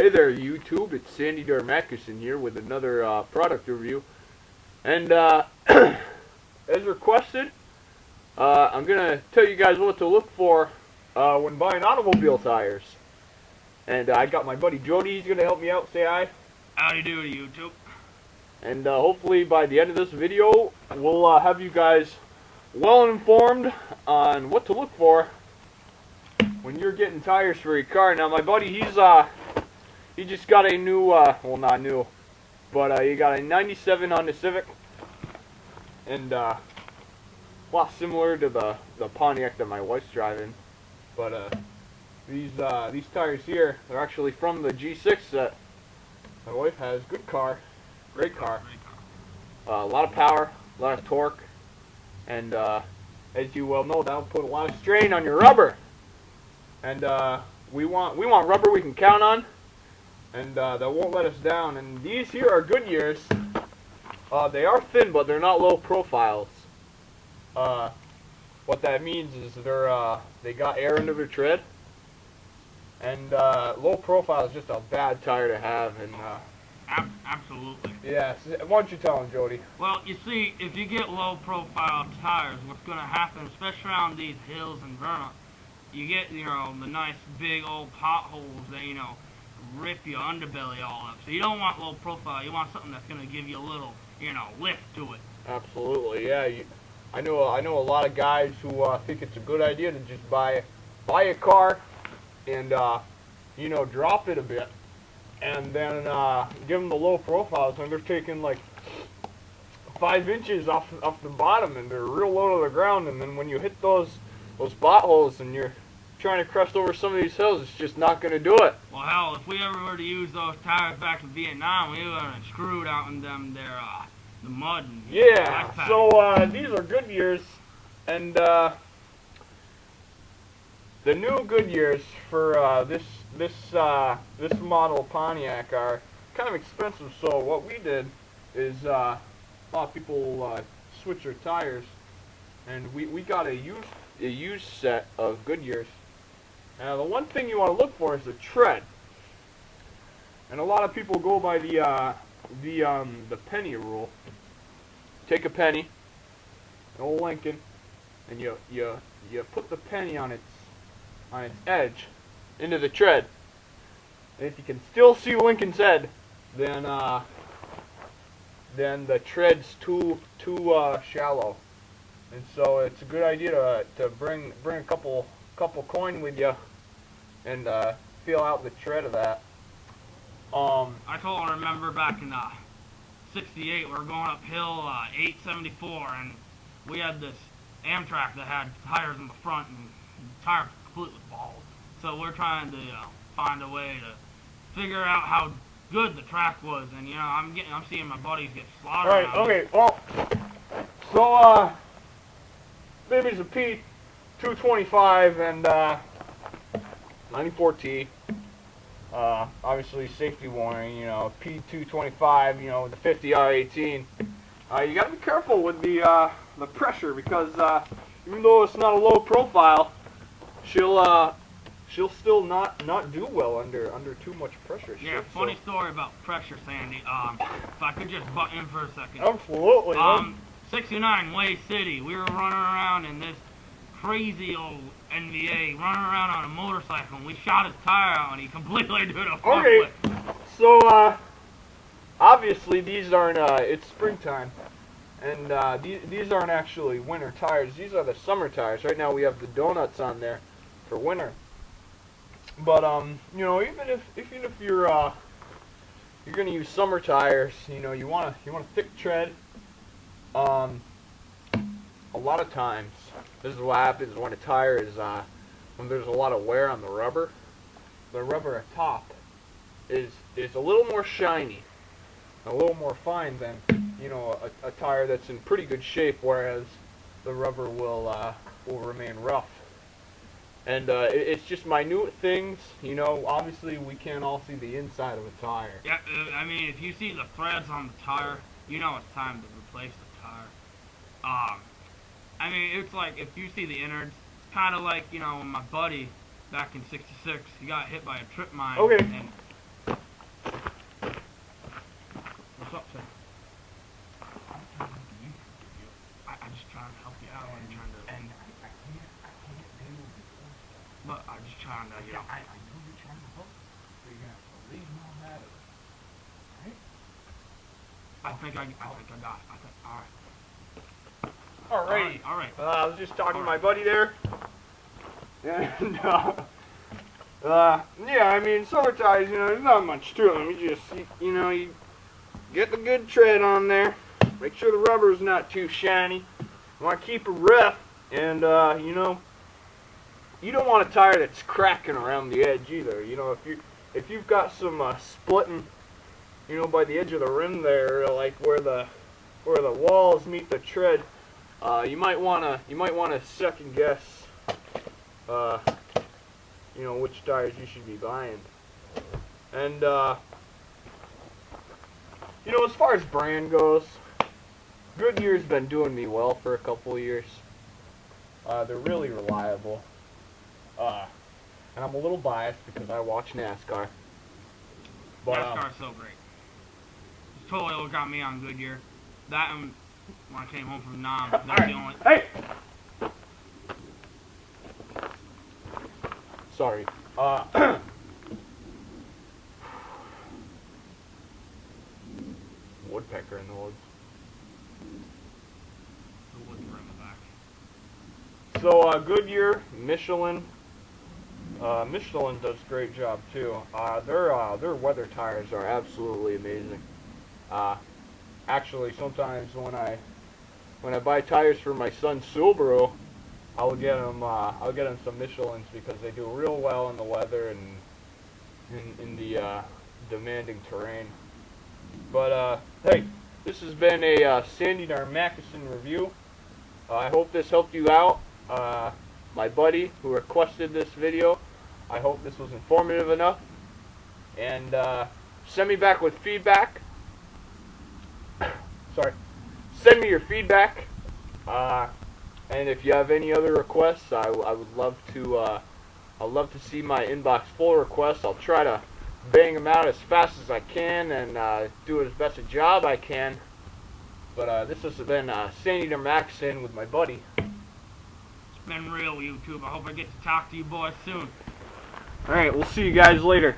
Hey there, YouTube. It's Sandy Darmacuson here with another product review. And as requested, I'm going to tell you guys what to look for when buying automobile tires. And I got my buddy Jody. He's going to help me out. Say hi. Howdy doody, YouTube. And hopefully by the end of this video, we'll have you guys well informed on what to look for when you're getting tires for your car. Now, my buddy, he just got a new, well, not new, but he got a 97 Honda Civic, and a lot similar to the Pontiac that my wife's driving. But these tires here, they're actually from the G6 that my wife has. Good car, great car. A lot of power, a lot of torque, and as you well know, that'll put a lot of strain on your rubber. And we want rubber we can count on, and that won't let us down. And these here are Goodyears. They are thin, but they're not low profiles. What that means is they got air under their tread, and low profile is just a bad tire to have. And absolutely. yeah, why don't you tell them, Jody? Well, you see, if you get low profile tires, what's going to happen, especially around these hills in Vermont, you get, the nice big old potholes that, rip your underbelly all up. So you don't want low profile. You want something that's going to give you a little, lift to it. Absolutely, yeah. I know a lot of guys who think it's a good idea to just buy a car and drop it a bit, and then give them the low profiles, and they're taking like 5 inches off the bottom, and they're real low to the ground. And then when you hit those potholes and you're trying to crest over some of these hills, it's just not going to do it. Well, hell, if we ever were to use those tires back in Vietnam, we would have screwed out in them the mud and yeah. So these are Goodyears, and the new Goodyears for this model Pontiac are kind of expensive. So what we did is a lot of people switch their tires, and we got a used set of Goodyears. Now, the one thing you want to look for is the tread, and a lot of people go by the penny rule. Take a penny, an old Lincoln, and you put the penny on its edge into the tread. And if you can still see Lincoln's head, then the tread's too shallow. And so it's a good idea to bring a couple coin with you and feel out the tread of that. I totally remember back in '68, we were going uphill 874, and we had this Amtrak that had tires in the front, and the tires were completely bald. So we're trying to find a way to figure out how good the track was, and I'm seeing my buddies get slaughtered. All right. Okay. Well, so baby's a P225 and 94T. Obviously safety warning. P225. With the 50R18. You got to be careful with the pressure, because even though it's not a low profile, she'll still not do well under too much pressure. Yeah, funny story about pressure, Sandy. If I could just butt in for a second. Absolutely. 69 Way City. We were running around in this crazy old NVA, running around on a motorcycle, and we shot his tire out, and he completely did a flip. Okay. So obviously these aren't. It's springtime, and these aren't actually winter tires. These are the summer tires. Right now we have the donuts on there for winter. But even if you're going to use summer tires, you want a thick tread. A lot of times, this is what happens when a tire is when there's a lot of wear on the rubber. The rubber at top is a little more shiny, a little more fine than a tire that's in pretty good shape, whereas the rubber will remain rough. And it's just minute things, obviously we can't all see the inside of a tire. Yeah, I mean, if you see the threads on the tire, it's time to replace the tire. I mean, it's like, if you see the innards, kind of like, my buddy back in '66, he got hit by a trip mine. Okay. And just trying to help you out and trying to. And but I'm just trying to, you know. I know you're trying to help, but you're gonna have to leave me on that. Right? I think I got it. All right. All right. I was just talking to my buddy there, and yeah, I mean, summer tires, you know, there's not much to them. You just, you know, you get the good tread on there. Make sure the rubber's not too shiny. You want to keep it rough, and you know, you don't want a tire that's cracking around the edge either. You know, if you've got some splitting, you know, by the edge of the rim there, like where the walls meet the tread, you might wanna second guess, you know, which tires you should be buying. And you know, as far as brand goes, Goodyear's been doing me well for a couple of years. They're really reliable. And I'm a little biased because I watch NASCAR. But, NASCAR's so great. It's totally what got me on Goodyear. That and when I came home from Nam, that's right. the only. Hey! Sorry. Woodpecker in the woods. The woods were in the back. So, Goodyear, Michelin. Michelin does a great job too. Their weather tires are absolutely amazing. Actually, sometimes when I buy tires for my son's Subaru, I'll get him some Michelins because they do real well in the weather and in the demanding terrain. But hey, this has been a Sandy Darmacuson review. I hope this helped you out. My buddy who requested this video, I hope this was informative enough. And send me back with feedback. Sorry. Send me your feedback. And if you have any other requests, I would love to. I'd love to see my inbox full of requests. I'll try to bang them out as fast as I can and do as best a job I can. But this has been Sandy Darmacuson with my buddy. It's been real, YouTube. I hope I get to talk to you boys soon. Alright, we'll see you guys later.